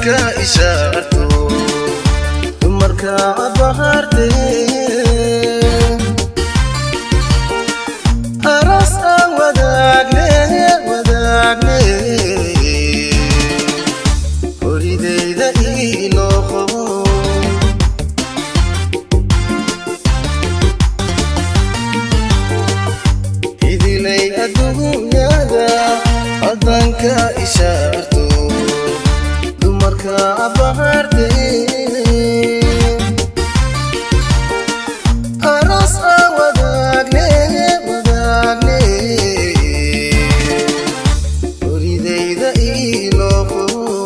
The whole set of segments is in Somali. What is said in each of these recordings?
إشارته مركا بهارتي أراس وداقني أريد إذا إلوخو إذي لي الدنيا أذنك إشارته مركا بهارتي أراس وداقني أريد إذا إلوخو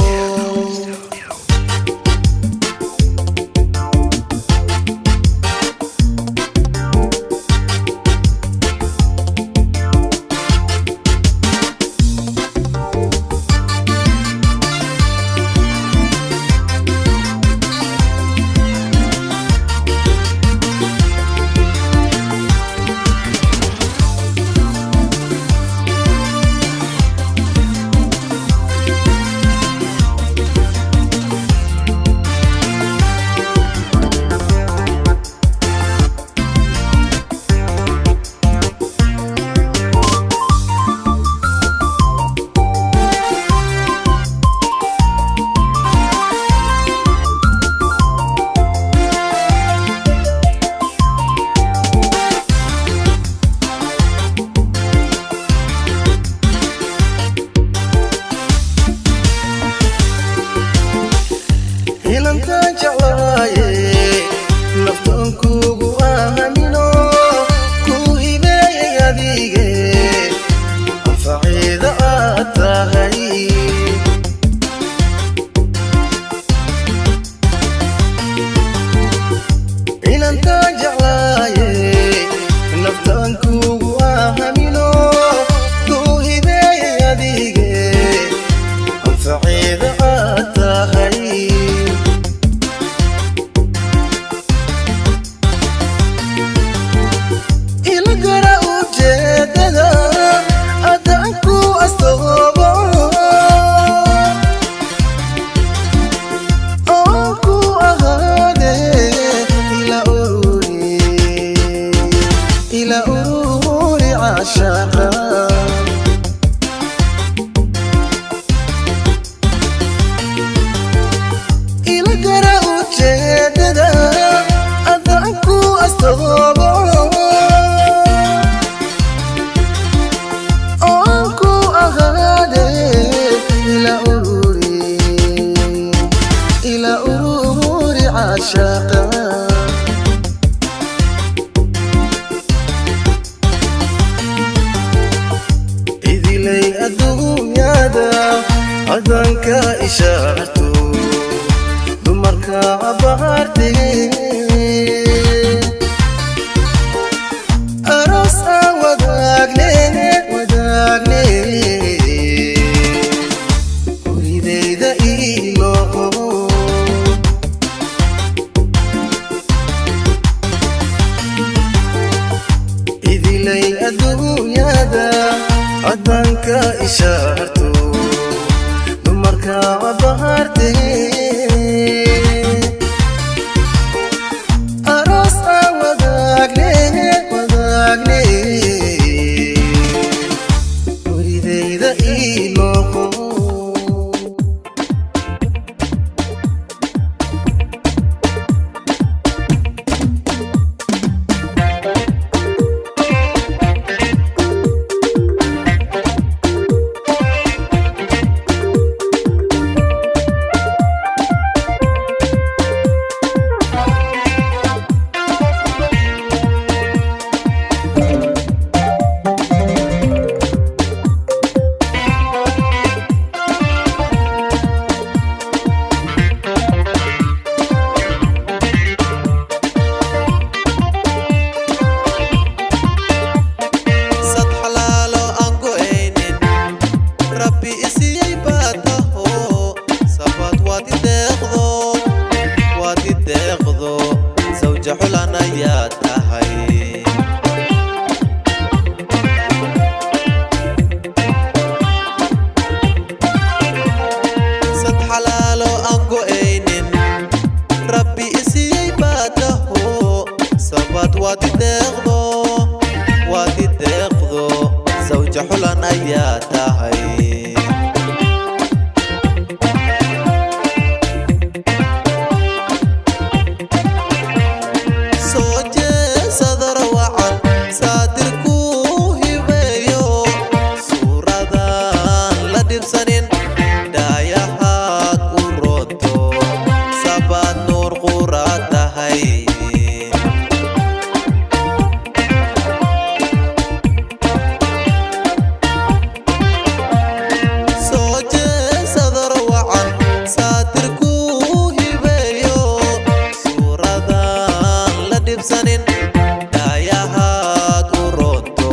إلانتا جعلاي نفتن كوغو آمينو كوهي باي يديغي أنفعيدا آتاغي إلانتا جعلاي نفتن كوغو آمينو كوهي باي يديغي أنفعيدا آتاغي إذي لي الدنيا أذنك إشارته بمركا بهارتي أراس وداقني أريد إذا إلوخو إذي لي الدنيا أذنك إشارته بمركا بهارتي أراس وداقني أريد إذا إلوخو waad i deeqdo zawja xulan ayaa tahay soo jeesada rawacan saatirku hibeeyo suuradan la dhibsanin dhaayahaad u roonto sabaad nuur qura tahay dhaayahaad u roonto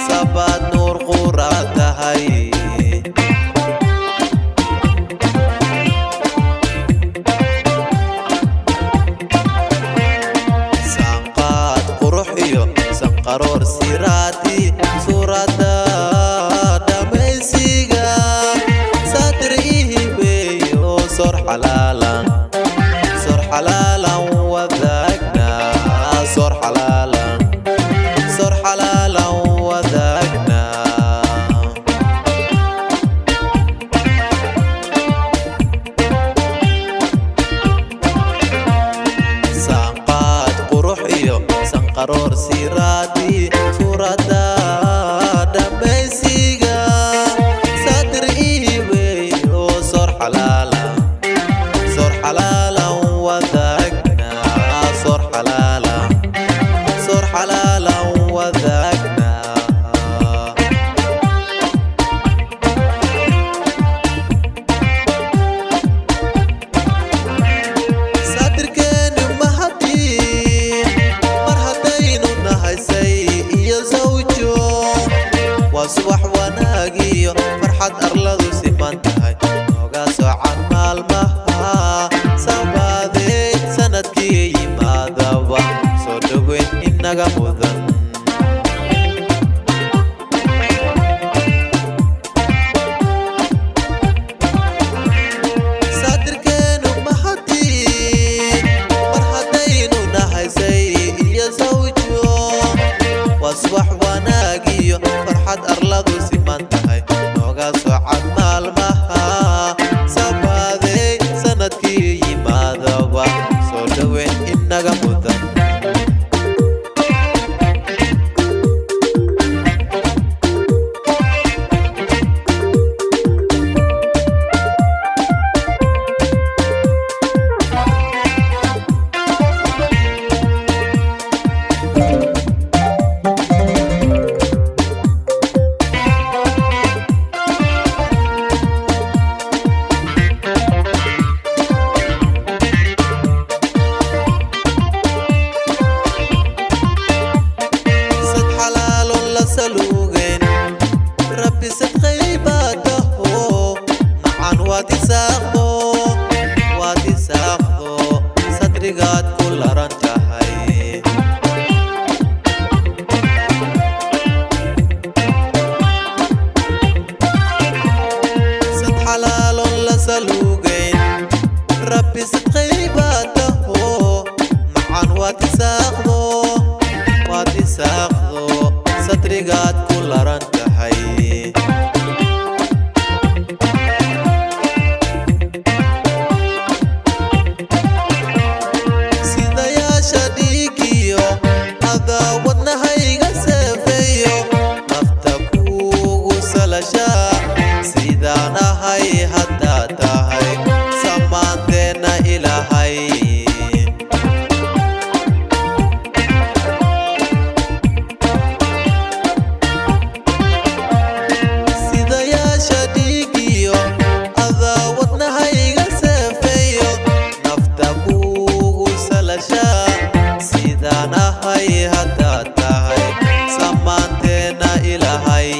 sabaad nuur qura tahay saanqaad qurux iyo sanqaroor siraadii suuradda dhamaysiga saatir ii hibeeyo sor xalaalan wadaagna sor xalaalan wadaagna saanqaad qurux iyo sanqaroor siraadii suuradda dhamaysiga saatir ii hibeeyo sor xalaalan wadaagna sor xalaalan wadaagna saatirkeenu mahadii mar haddaynu nahaysay iyo zawjo waa subax wanaagiyo farxad arladu siman tahay nooga socan maalmaha sabaadee sanadkii yimaadaba soo dhoweyn inaga mudan saatirkeenu mahadii mar haddaynu nahaysay iyo zawjo waa subax wanaagiyo farxad arladu siman tahay nooga socan maalmaha sabaadee sanadkii yimaadaba soo dhoweyn inaga mudan rabbi sadqay baadaho macan waad isaaqdo sadrigaad ku laran tahay sad xalaalon la saluugayn rabbi sadqay baadaho macan waad isaaqdo sadrigaad ku laran tahay sidayaasha dhiigiyo adaa wadnahayga seefeeyo nafta kuugu salashaa sidaan ahay haddaad tahay samaanteenna ilaahay sidaan ahay haddaad tahay samaanteenna ilaahay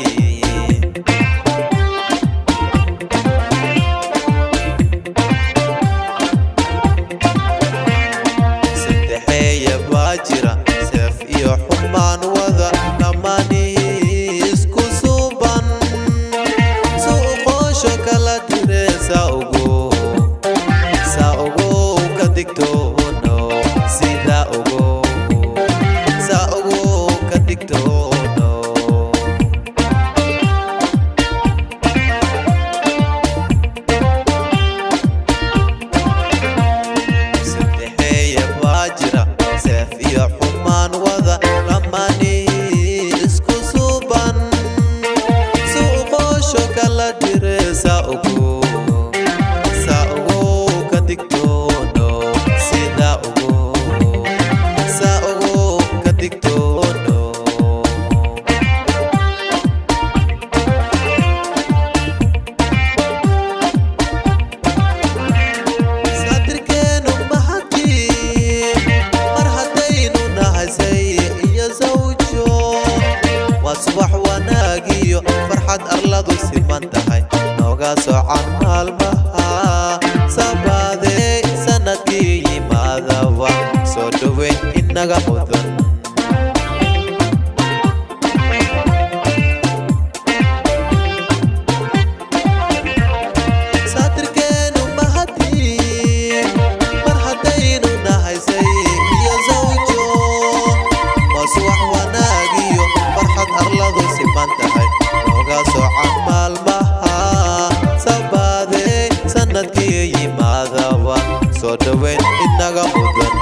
saddexeeya baa jira seef iyo xumaan wada dhammaanihii isku suuban suuqoosho kala dire saa ogow ka digtoono sidaa ogow nooga socan maalmaha sabaadey sanadkii yimaadaba soo dhaweyn inaga mudan soo dhaweyn inaga mudan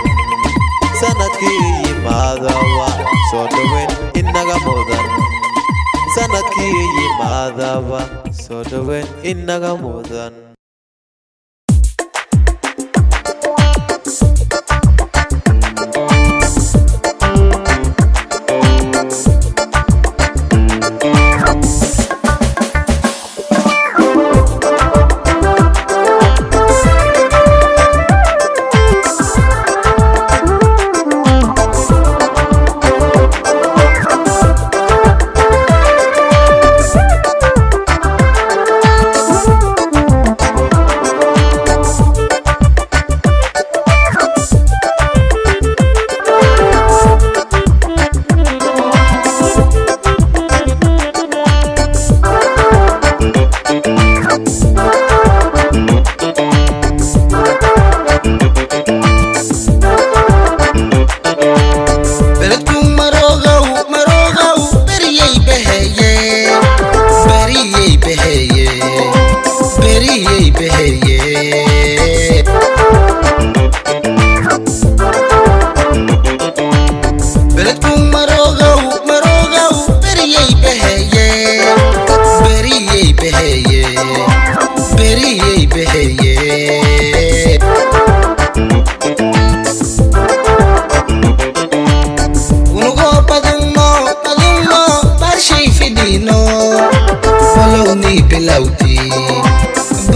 sanadkii yimaadaba soo dhaweyn inaga mudan sanadkii yimaadaba soo dhaweyn inaga mudan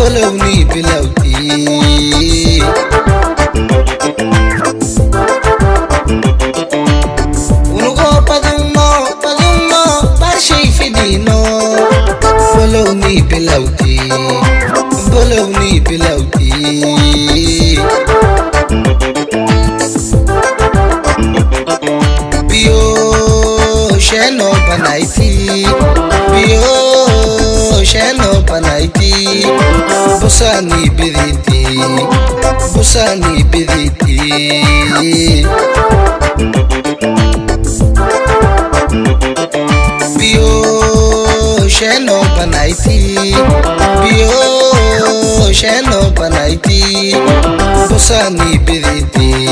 بلوني بلوتي ونقول بدنا برشي في دينو بلوني بلوتي بلوني بلوتي بيو شنو بنايتي بيو شنو بنايتي بوساني بديتي بوساني بديتي بيو شنو بنايتي بيو شنو بنايتي بوساني بديتي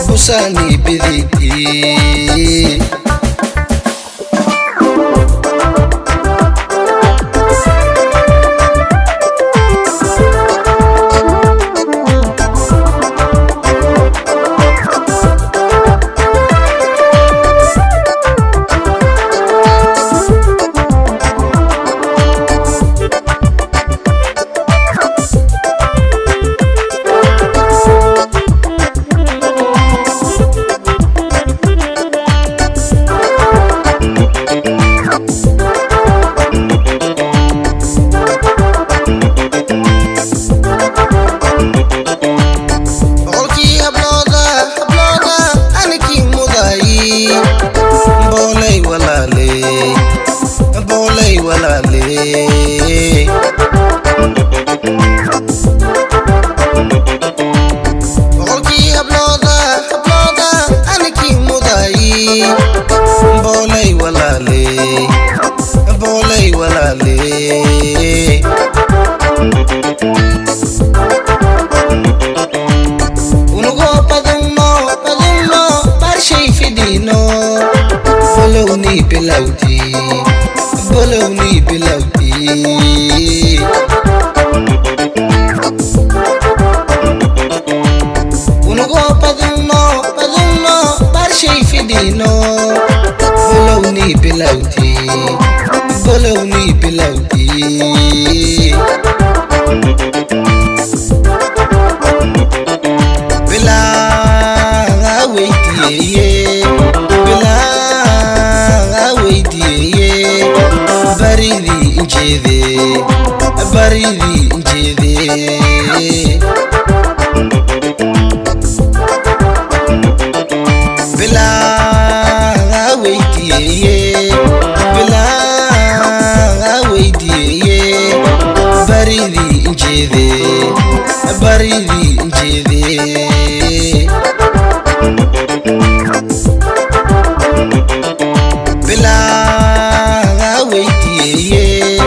بوساني بديتي بلوني بلوتي ونقول بدنا برشي في دينو بلوني بلوتي بلوني بلوتي بلا ويدي بلا ويدي بريدي انجذي baridii injeedee bilaa weydiiyey baridii injeedee bilaa weydiiyey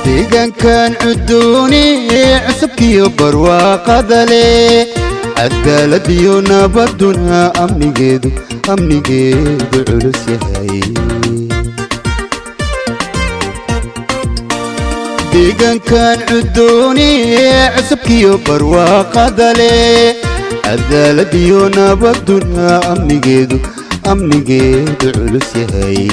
deegaankan cuduuni cusubkiyo barwaaqada leh cadaaladiyo nabaduna amnigeedu culus yahay ديقان كان عدوني عسبكيو برواقة دالي عدالة ديونا بدنا أمني جيدو علوس يهي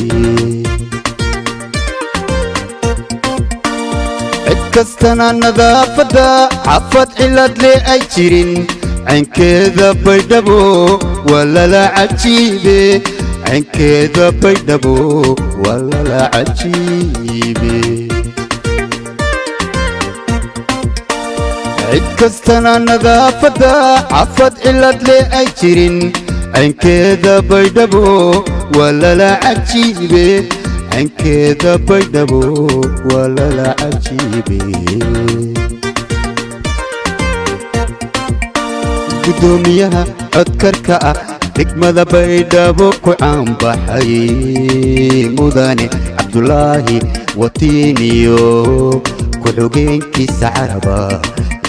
عدكستنا النظافة عفت علاد لي أي تيرين عين كذا بيدبو ولا لا عجيبي عين كذا بيدبو ولا لا عجيبي عدكستنا النظافة عفت علاد لي أي تيرين عين كذا بيدبو ولا لا عجيبي عين كذا بيدبو ولا لا عجيبي قدوميها أذكرك حكمة بيدبو كعام بحي مداني عبد الله وطينيو كحوجين كيس عربة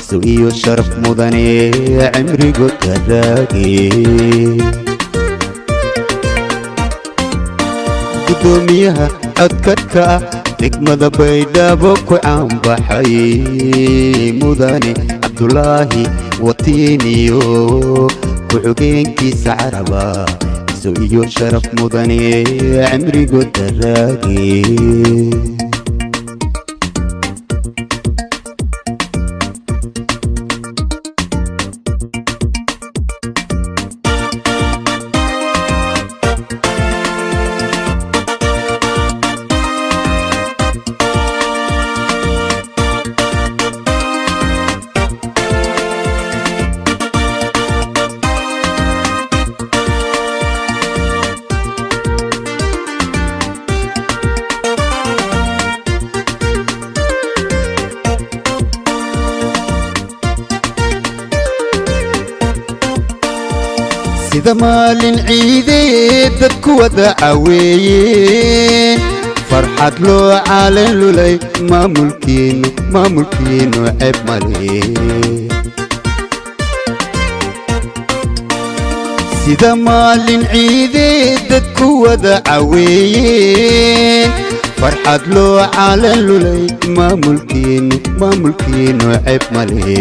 سويو شرف مداني عمري قلت هداكي قدوميها أذكرك حكمة بيدبو كعام بحي مداني عبد الله وطينيو كحوجين كيس عربة سويو شرف مداني عمري قلت هداكي sida maalin ciideed dadku wada caweeyeen farxad loo caalan lulay maamulkiinu ceeb male sida maalin ciideed dadku wada caweeyeen farxad loo caalan lulay maamulkiinu ceeb male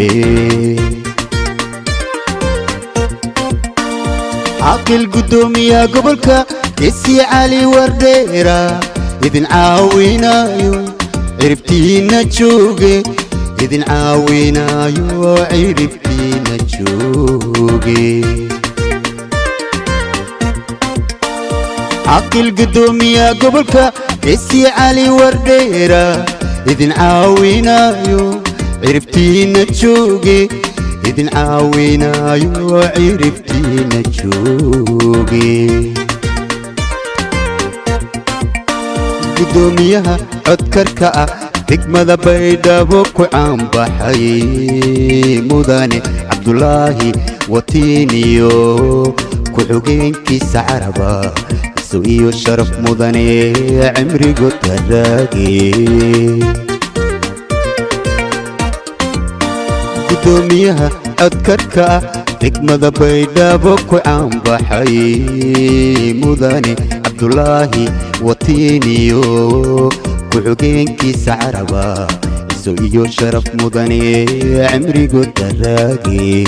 عاقل قدومي يا قبلك كسي علي ورديرا إذن عاوينايو عرفتينا تشوقي إذن عاوينايو عرفتينا تشوقي عاقل قدومي يا قبلك كسي علي ورديرا إذن عاوينايو عرفتينا تشوقي إذن عاوينايو عرفتينا تشوقي قدوميها أذكرك حكمة بيدبو كعام بحي مداني عبد الله وطينيو كحوجين كيس عربة سويو شرف مداني عمري قلت هداكي قدوميها أذكرك حكمة بيدبو كعام بحي مداني عبد الله وطينيو كحوجين كيس عربة سويو شرف مداني عمري قلت هداكي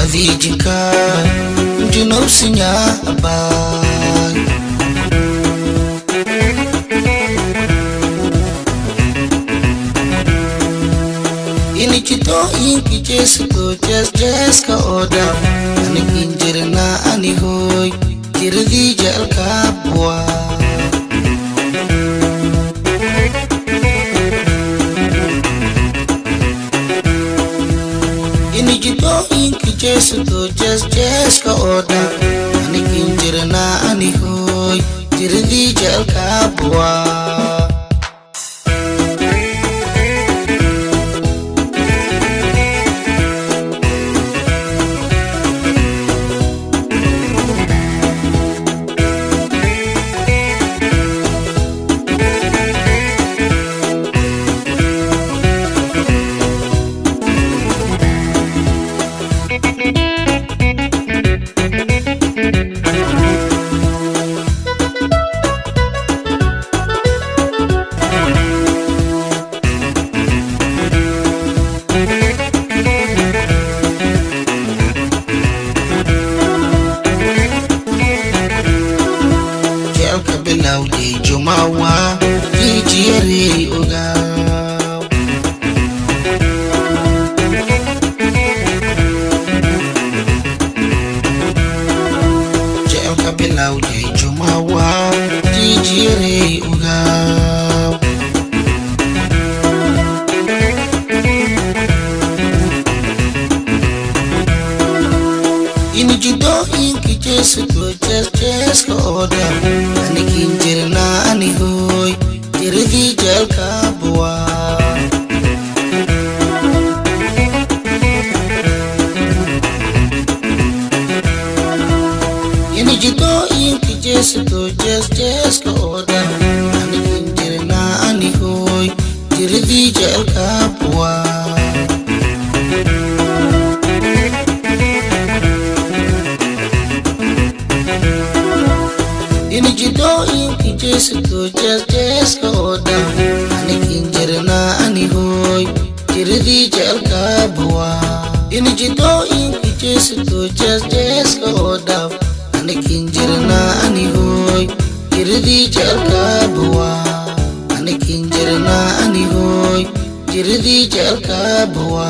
أذيجك جنوب سنيا أباي إني كتو إنكي جيسكو جيس كأودا أني كنجرنا أني هوي جردي جال كابوا إني كتو إنكي جيسكو جيس كأودا أني كنجرنا أني هوي جردي جال كابوا Laudi Jumawa Fijiri Ugao Jel Kabilaudi Jumawa Fijiri Ugao Ini judo inki jesu to jes ko oda ani kinjirna ani hoy jirdi jal kabwa Ini judo inki jesu to jes ko oda ani kinjirna ani hoy jirdi jal kabwa Ini jido inki jesu to jes koda ani kinjirna ani hoy jirdi jal kabwa Ini jido inki jesu to jes koda ani kinjirna ani hoy jirdi jal kabwa ani kinjirna ani hoy jirdi jal kabwa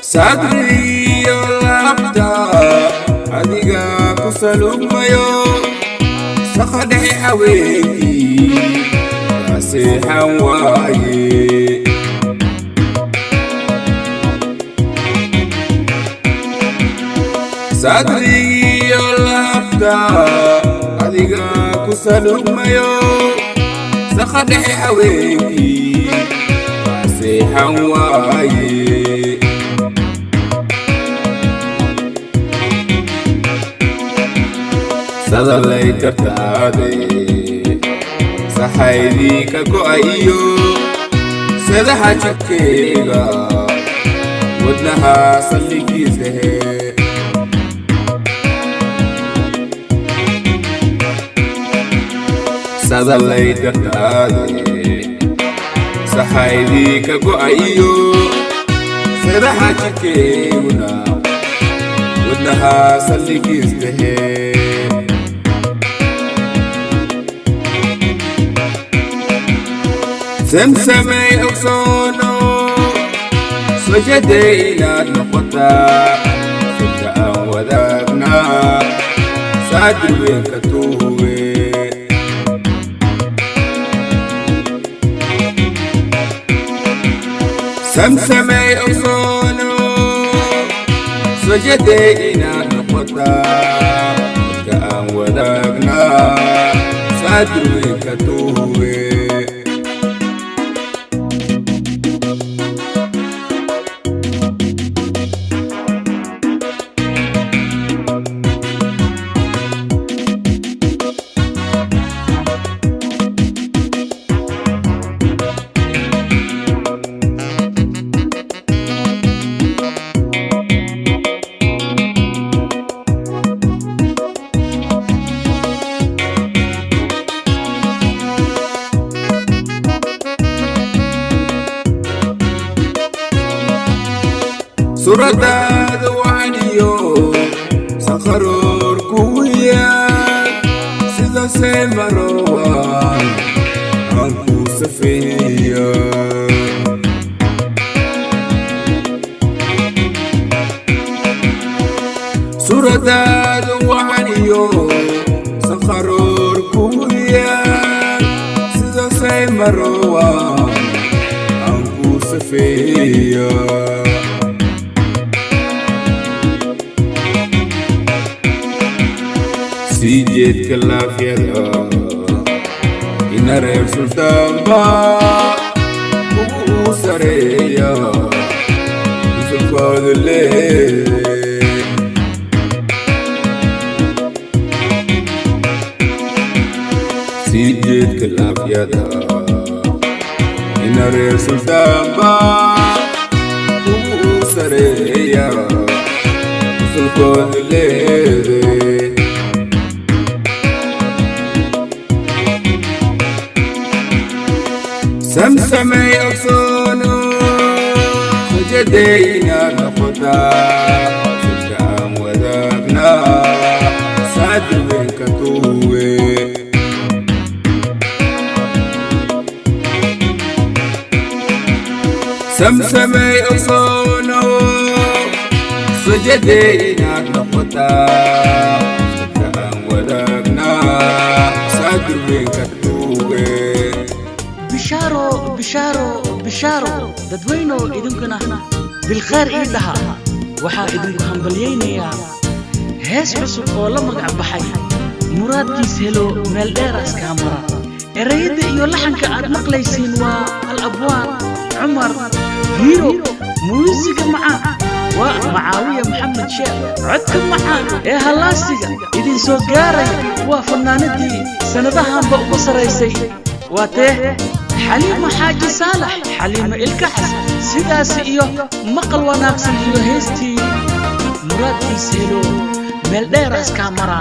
Sadri labda adiga kusalumayo sakhade aweki nasihan waye Sadri labda adiga kusalumayo sakhade aweki nasihan waye Sadalay kartaade Sahaydi ka go'ayo Sadaha jikkeega Wadnaha salligiisahe Sadalay kartaade Sahaydi ka go'ayo Sadaha jikkeeguna Wadnaha salligiisahe سمسمي أقصانو سجدي إلى النقطة سجاء وذاقنا سادر ويكتوه سمسمي أقصانو سجدي إلى النقطة سجاء وذاقنا صادر وكتوه سرداد وعنيو سخرور كويا سيدا سيمروا عنكو سفيا سرداد وعنيو سخرور كويا سيدا سيمروا عنكو سفيا سيجيت كلافيا إن رير سلطان با وسريا يسفاد الليل سيجيت كلافيا إن رير سلطان با وسريا يسفاد الليل سمسمي أغصانو سجدينا نقطة سجدان وذابنا سعد وكتوه سمسمي أغصانو سجدينا نقطة سجدان وذابنا سعد وكتوه بشارو dadweyno idinkuna bilkhair iidaha waxa idinku hambalyeynaya hees cusub oo la magac baxay muraadkiis helo meel dheeraas ka mara erayada iyo laxanka aad maqlaysiin waa al-abwaan Umar Hiro muusiga macaan waa Maawiya Maxamed Sheekh codka macaan ee halaasiga idin soo gaaray waa fanaanadii sanadahanba ugu sareysay واتيه حليمة حاجي صالح حليمة الكحس سداس إيوه مقل وناقصن إيوه هستي مراد يسهلو ملديرس كاميرا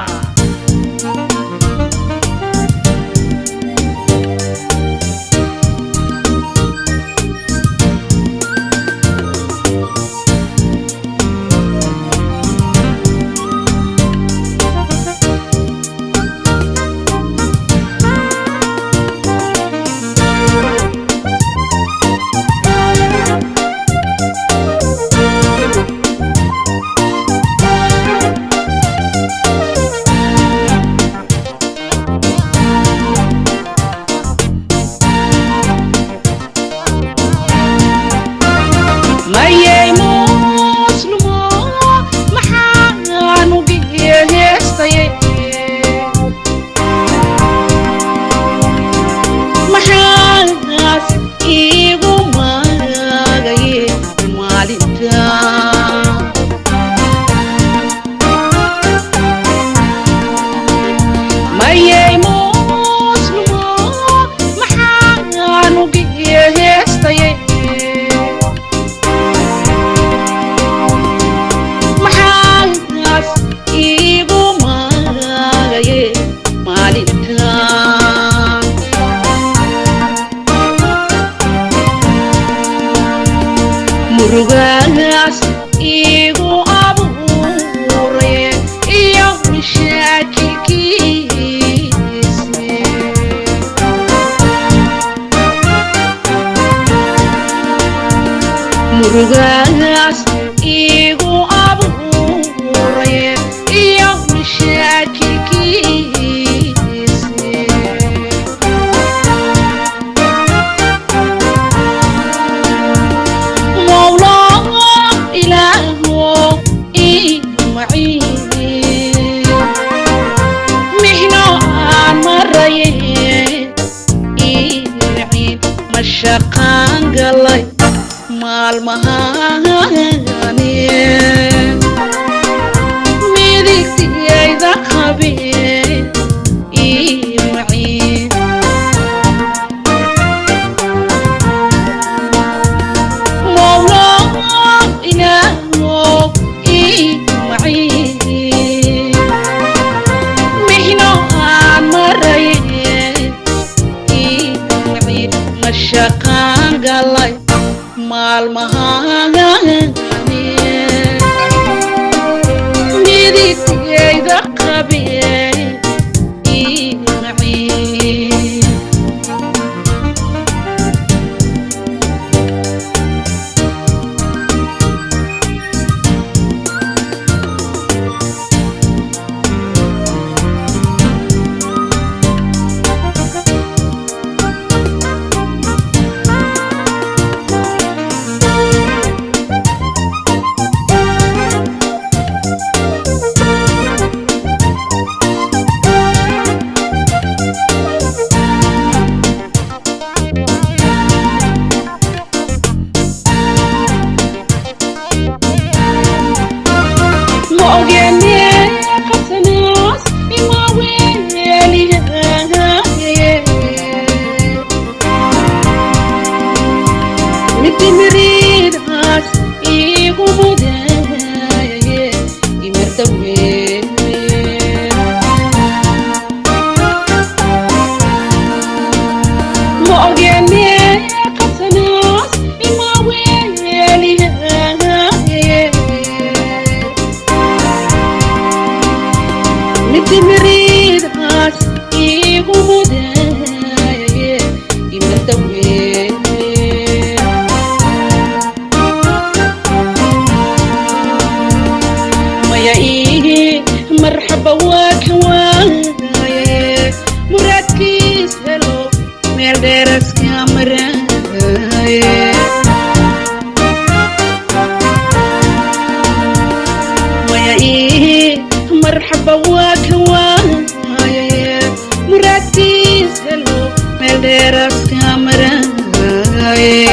murugaas igu abuure iyo mashaakilkiisa murugaas igu abuure iyo mashaakilkiisa محنا مريين mashaqaan galay maalmahani midigtiyayda qabeen ii maciin mawla ilaaho ii maciin mixno aan marayeen ii maciin mashaqaan galay maalmahani midigtiyayda qabeen ii maciin مرحبا وكواي مرادكيس هلو ميل ديرس كامراي ويا مرحبا وكواي مرادكيس هلو ميل ديرس كامراي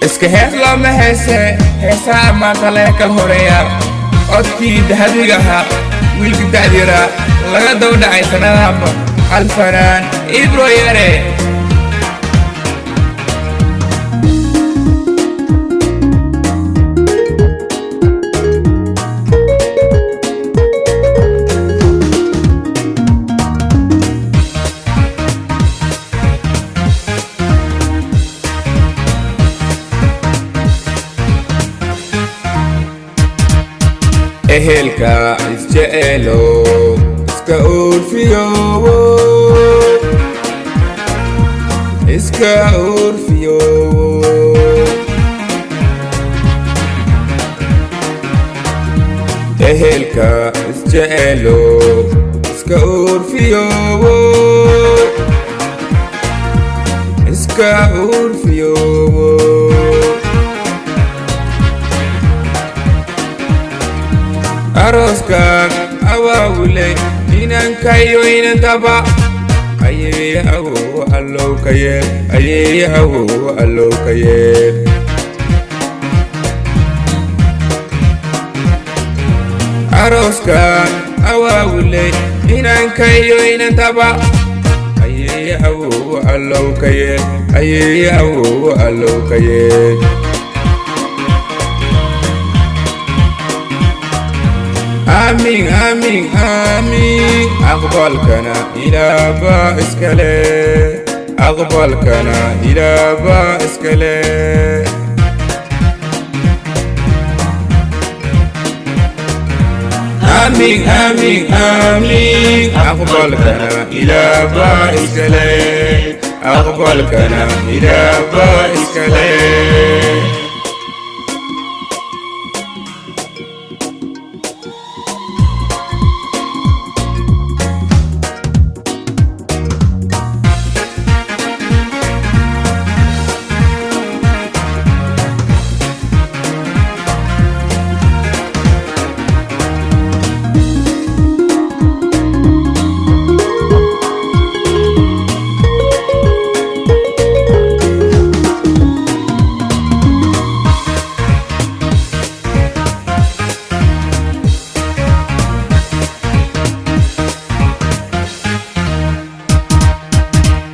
iska hees looma heese heesaha maanta lee kal horeeya codkii dahadiga ahaa wiilka da'dira laga daba dhacay sanadahanba alfanaan ibro yare ehelka isjecelo iska urfiyowo ehelka isjecelo iska urfiyowo iska urfiyowo aroskan awaawule inankayo inantaba ayeye awow allow ka yeel ayeye awow allow ka yeel aroskan awaawule inankayo inantaba ayeye awow allow ka yeel ayeye awow allow ka yeel آمين آمين آمين أقبلكنا إلى باسكالي أقبلكنا إلى باسكالي آمين آمين آمين أقبلكنا إلى باسكالي أقبلكنا إلى باسكالي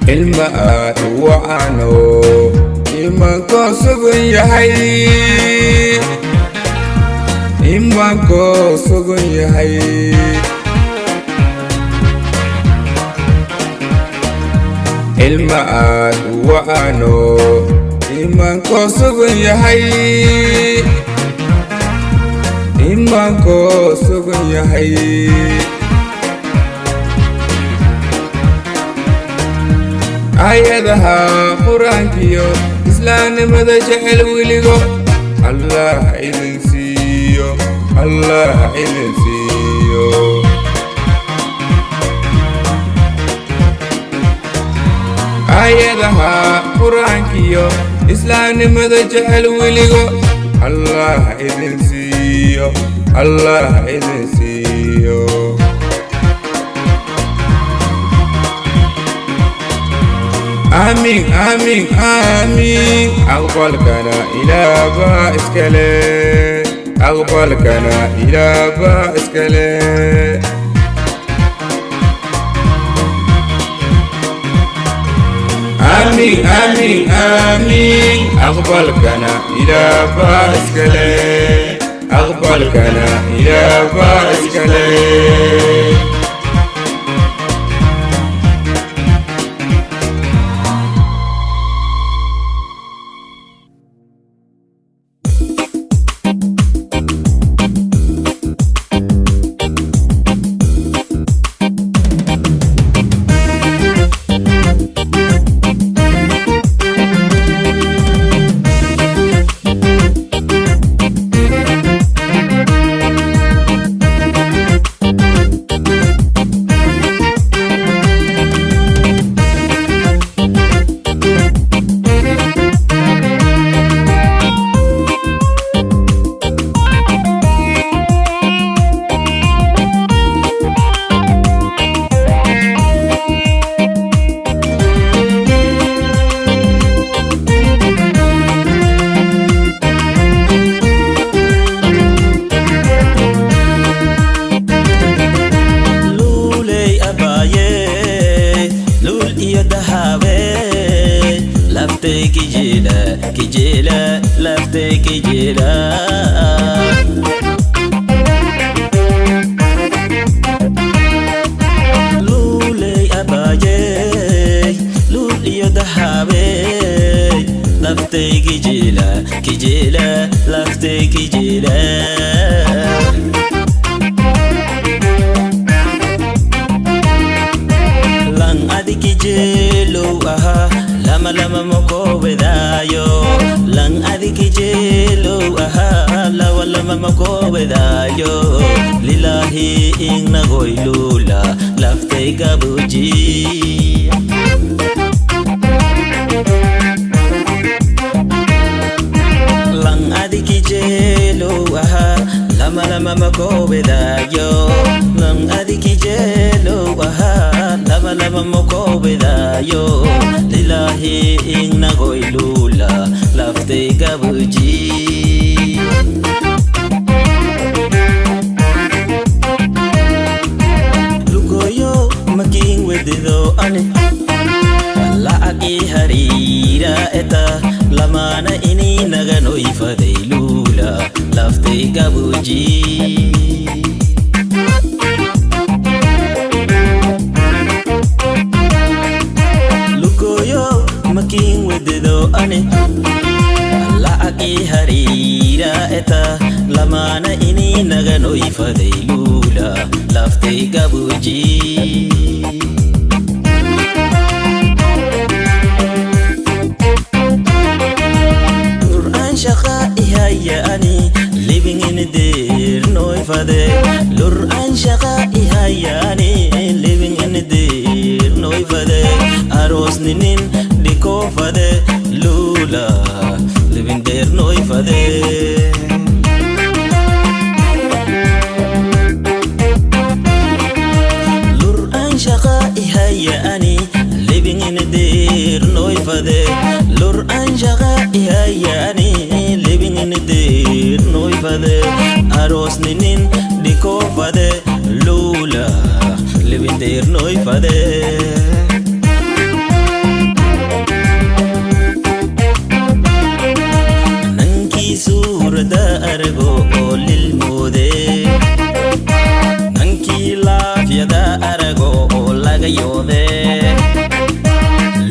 الماء وعنو إما كوسب يحيي إما كوسب يحيي الماء وعنو إما كوسب يحيي إما كوسب يحيي ayadaha quraankiyo islaamnimada jecel weligo allah idin siiyo allah idin siiyo ayadaha quraankiyo islaamnimada jecel weligo allah idin siiyo allah idin siiyo آمين آمين آمين أقبلكنا إلى باسكالي أقبلكنا إلى باسكالي آمين آمين آمين أقبلكنا إلى باسكالي أقبلكنا إلى باسكالي kijila lafte kijila luley abaye lul iyo dahabe lafte kijila lafte kijila lang adiki jelo aha lama lama moko bedayo lang adiki jelo aha lama moko bedayo lillahi inna goilula la laftay gabuji lang adiki jelo aha lama lama makobedayo lang adiki jelo aha lama lama makobedayo lillahi inna goilula laftay gabuji lugoyo making wedido ane laagi harira eta lamana ini nagano ifadeilula laftay gabuji lugoyo making wedido ane laagi harira eta lamana ini nagano ifadeilula laftay gabuji living in a dear no ifade lur an shaqa ihayani living in a dear no ifade aros ninin diko fade lula living there no ifade lur an shaqa ihayani living in a dear no ifade lur an shaqa ihayani living in a dear no ifade aros ninin diko fade lula living there no ifade nanki surada argo lil mode nanki lafyada argo laga yode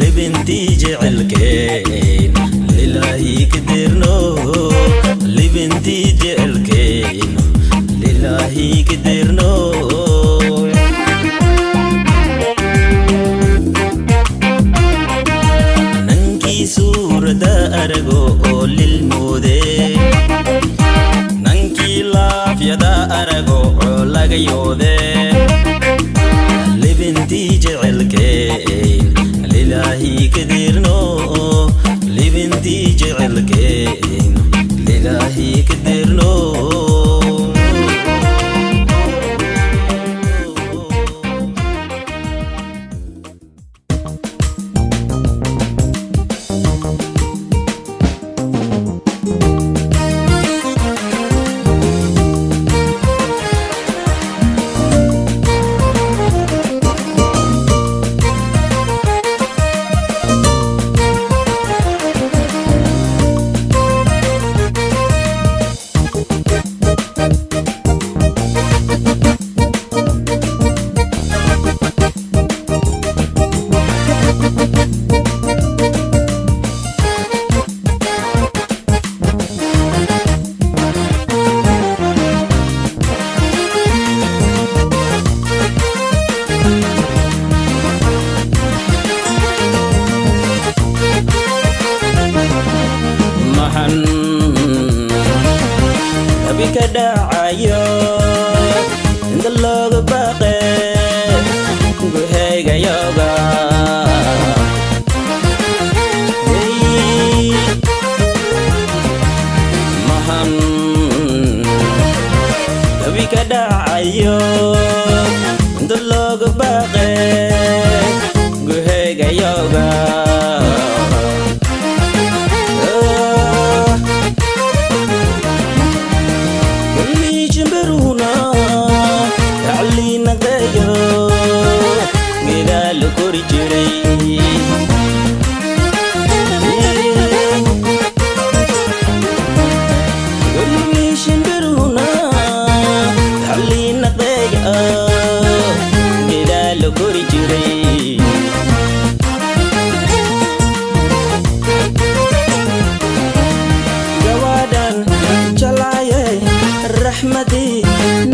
living tijelkein lillahi kadirno living tijelkein lillahi kadirno nanki surada argo lil mode nanki lafyada argo laga yode living tijelkein lillahi kadirno living tijelkein lillahi kadirno kadacayo inta looga baaqe guhaygayoga mahan tabi kadacayo inta looga baaqe guhaygayoga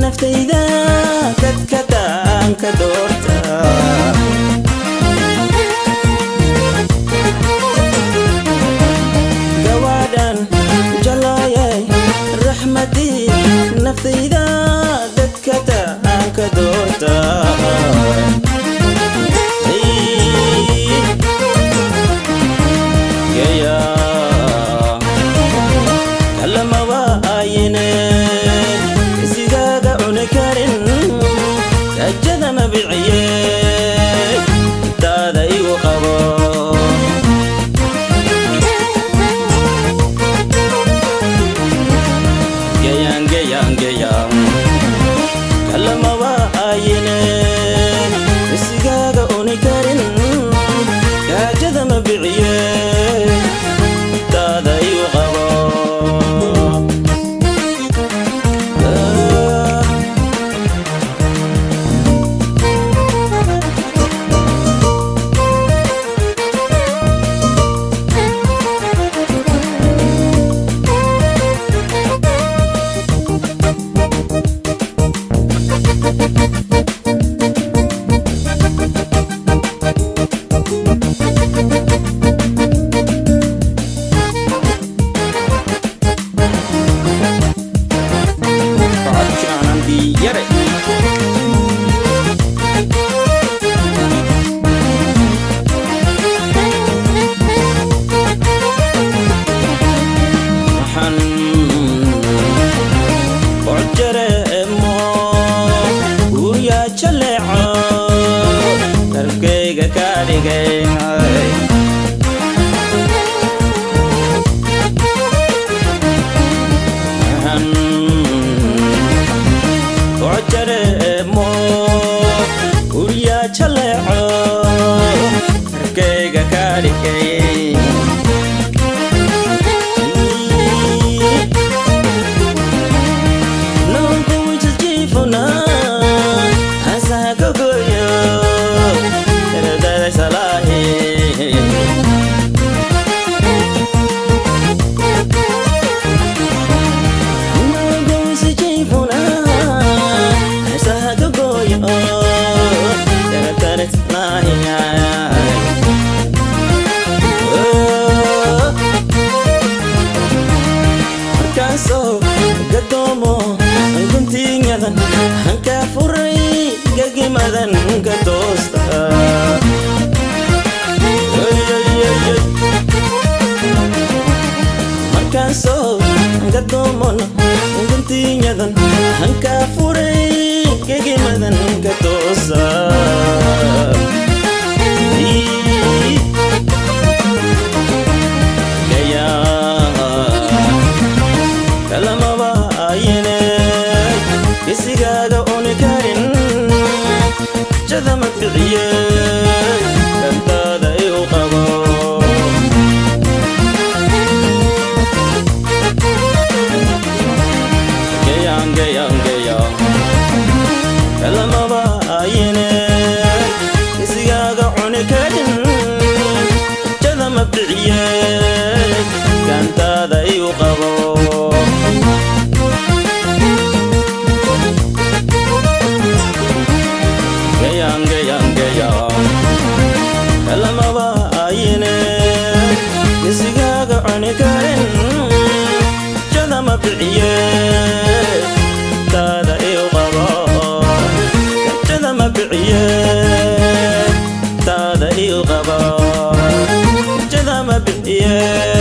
naftayda kadkadaan ka doorta gawaadhan jalaayay raxmadii naftayda dadkadaan ka doorta biciyey daada igu qabo gayaan gayaan gayaan kalamaba ayine isigaaga uni karin gaajada ma biciyey daada igu qabo Yeah.